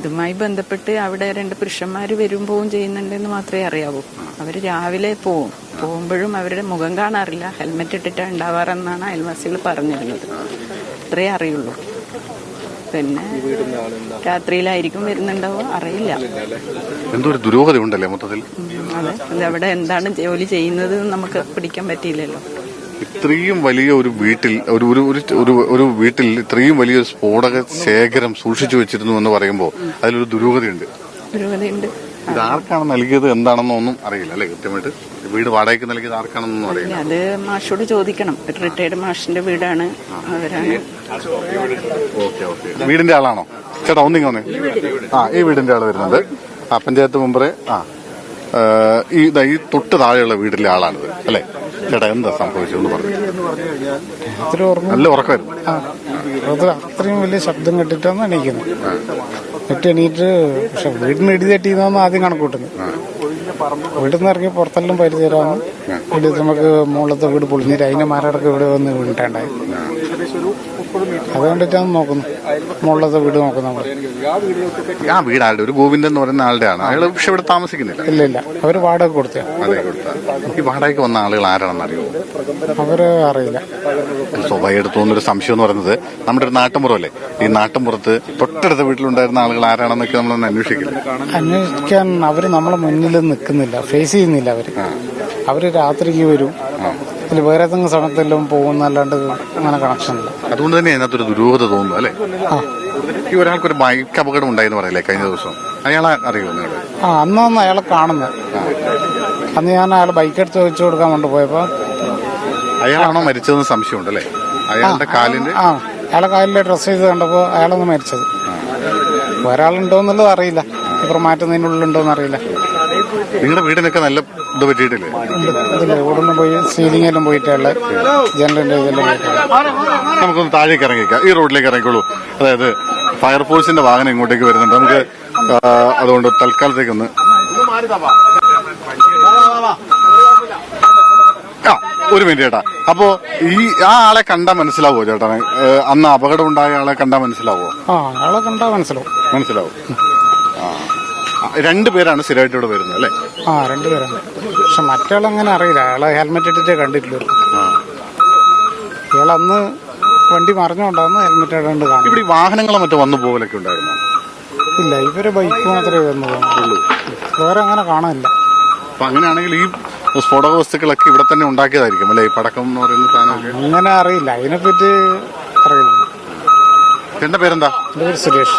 ഇതുമായി ബന്ധപ്പെട്ട് അവിടെ 2 പുരുഷന്മാർ വരും പോവും ചെയ്യുന്നുണ്ടെന്ന് മാത്രമേ അറിയാവൂ. അവർ രാവിലെ പോകുമ്പോഴും അവരുടെ മുഖം കാണാറില്ല, ഹെൽമെറ്റ് ഇട്ടിട്ടാണ് ഉണ്ടാവാറെന്നാണ് അയൽവാസികൾ പറഞ്ഞിരുന്നത്. അത്രേ അറിയുള്ളൂ. പിന്നെ രാത്രിയിലായിരിക്കും വരുന്നുണ്ടാവോ അറിയില്ല. എന്തോ ഒരു ദുരൂഹത ഉണ്ടല്ലേ മൊത്തത്തിൽ. അതെ, അവിടെ എന്താണ് ജോലി ചെയ്യുന്നത് നമുക്ക് പിടിക്കാൻ പറ്റിയില്ലല്ലോ. ഇത്രയും വലിയ ഒരു വീട്ടിൽ ഒരു വീട്ടിൽ ഇത്രയും വലിയൊരു സ്ഫോടക ശേഖരം സൂക്ഷിച്ചു വെച്ചിരുന്നു എന്ന് പറയുമ്പോൾ അതിലൊരു ദുരൂഹതയുണ്ട്. ഇത് ആർക്കാണ് നൽകിയത് എന്താണെന്നോ ഒന്നും അറിയില്ല അല്ലെ? കൃത്യമായിട്ട് വീട് വാടകയ്ക്ക് നൽകിയത് ആർക്കാണെന്നൊന്നും അറിയില്ല. അത് മാഷോട് ചോദിക്കണം. റിട്ടയർഡ് മാഷിന്റെ വീടാണ്. അവരാണ്. വീടിന്റെ ആളാണോ ചേട്ടാ? ഒന്നിങ്ങോന്നേ. ഈ വീടിന്റെ ആള് വരുന്നുണ്ട്. പഞ്ചായത്ത് മെമ്പറെ. ഈ തൊട്ട് താഴെയുള്ള വീട്ടിലെ ആളാണിത് അല്ലെ? ചേട്ടാ എന്താ സംഭവിച്ചതെന്ന് പറഞ്ഞു. നല്ല ഉറക്കമായിരുന്നു. അത്രയും വലിയ ശബ്ദം കേട്ടിട്ടാണ് എണീക്കുന്നത്. എണീറ്റ് പക്ഷെ വീടിന് ഇടി തട്ടിയെന്നാണ് ആദ്യം കണക്കൂട്ടുന്നത്. വീട്ടിൽ നിന്ന് ഇറങ്ങി പുറത്തെല്ലാം പരിചയമാകും. വീട് നമുക്ക് മുകളിലത്തെ വീട് പൊളിഞ്ഞിട്ട് അതിന്റെ മരടക്കം ഇവിടെ വന്ന് വീണിട്ടുണ്ടായി. അതുകൊണ്ടിട്ടാണ് നോക്കുന്നത്, മുകളിലത്തെ വീട് നോക്കുന്നത്. ആ വീട് ആളുടെ ഒരു ഗോവിന്ദൻ എന്ന് പറയുന്ന ആളുടെ ആണ്. അയാൾ പക്ഷെ ഇവിടെ താമസിക്കുന്നില്ല. ഇല്ല, അവര് വാടക കൊടുത്ത. ഈ വാടകയ്ക്ക് വന്ന ആളുകൾ ആരാണെന്ന് അറിയുമോ? അവര് അറിയില്ല. സ്വാഭാവികമായിട്ട് തോന്നുന്നൊരു സംശയം എന്ന് പറയുന്നത് നമ്മുടെ ഒരു നാട്ടിൻപുറമല്ലേ, ഈ നാട്ടിൻപുറത്ത് തൊട്ടടുത്ത വീട്ടിലുണ്ടായിരുന്ന ആളുകൾ ആരാണെന്നൊക്കെ നമ്മളൊന്ന് അന്വേഷിക്കാൻ അവര് നമ്മളെ മുന്നിൽ നിൽക്കുന്നില്ല, ഫേസ് ചെയ്യുന്നില്ല. അവര് രാത്രിക്ക് വരും, വേറെ ഏതെങ്കിലും സമയത്തെല്ലാം പോകുന്നല്ലാണ്ട് അങ്ങനെ കണക്ഷൻ ഇല്ല. അതുകൊണ്ട് തന്നെ അതിനകത്തൊരു ദുരൂഹത തോന്നുന്നു അല്ലെ? ഈ ഒരാൾക്കൊരു ബൈക്ക് അപകടം ഉണ്ടായെന്ന് പറയില്ലേ കഴിഞ്ഞ ദിവസം? അയാളെ അറിയുമോ നിങ്ങൾ? അന്നാണ് അയാളെ കാണുന്നത്. അന്ന് ഞാൻ അയാളെ ബൈക്ക് എടുത്ത് വെച്ചു കൊടുക്കാൻ കൊണ്ടുപോയപ്പോ അയാളാണോ മരിച്ചതെന്ന് സംശയമുണ്ട് അല്ലെ? അയാളുടെ കാലിന്റെ അയാളെ കാലിലെ ഡ്രസ് ചെയ്ത് കണ്ടപ്പോ അയാളൊന്ന് മരിച്ചത്. വേറെ ആളുണ്ടോ എന്നുള്ളത് അറിയില്ല. ഇപ്പം മാറ്റുന്നതിനുള്ളിലുണ്ടോന്ന് അറിയില്ല. നിങ്ങളുടെ വീടിനൊക്കെ നല്ല ഇത് പറ്റിയിട്ടില്ലേ? ഉടനെ പോയി സീലിംഗ് എല്ലാം പോയിട്ടുള്ള ജനലിന്റെ ഇതെല്ലാം പോയിട്ടുള്ള. നമുക്കൊന്ന് താഴേക്ക് ഇറങ്ങിക്കാം. ഈ റോഡിലേക്ക് ഇറങ്ങിക്കോളൂ. അതായത് ഫയർഫോഴ്സിന്റെ വാഹനം ഇങ്ങോട്ടേക്ക് വരുന്നുണ്ട്. നമുക്ക് അതുകൊണ്ട് തൽക്കാലത്തേക്കൊന്ന് ഒരു മിനിറ്റ് ചേട്ടാ. അപ്പോ ആ ആളെ കണ്ടാ മനസ്സിലാവോ ചേട്ടാ? അന്ന് അപകടം ഉണ്ടായ ആളെ കണ്ടാ മനസ്സിലാവോ? ആളെ കണ്ടാ മനസ്സിലാവും. 2 പേരാണ് സ്ഥിരമായിട്ട് ഇവിടെ വരുന്നത് അല്ലെ? 2 പേരാണ്. പക്ഷെ മറ്റയാളങ്ങനെ അറിയില്ല. അയാളെ ഹെൽമെറ്റ് ഇട്ടിട്ടേ കണ്ടിട്ടില്ല. ഇയാളന്ന് വണ്ടി മറിഞ്ഞുകൊണ്ടാന്ന് ഹെൽമെറ്റ് ഇടാണ്ട് കാണും. ഇവിടെ വാഹനങ്ങളെ മറ്റോ വന്നു പോകലൊക്കെ ഉണ്ടായിരുന്നു? ഇല്ല, ഇവര് ബൈക്ക് മാത്രമേ വന്നു പോകുന്നുള്ളൂ. വേറെ അങ്ങനെ കാണാനില്ല. അപ്പൊ അങ്ങനെയാണെങ്കിൽ ഈ സ്ഫോടക വസ്തുക്കളൊക്കെ ഇവിടെ തന്നെ ഉണ്ടാക്കിയതായിരിക്കും അല്ലെ? ഈ പടക്കം എന്ന് പറയുന്ന സാധനമൊക്കെ അങ്ങനെ അറിയില്ല, അതിനെപ്പറ്റി അറിയില്ല. എന്റെ പേരെന്താ? എന്റെ പേര് സുരേഷ്.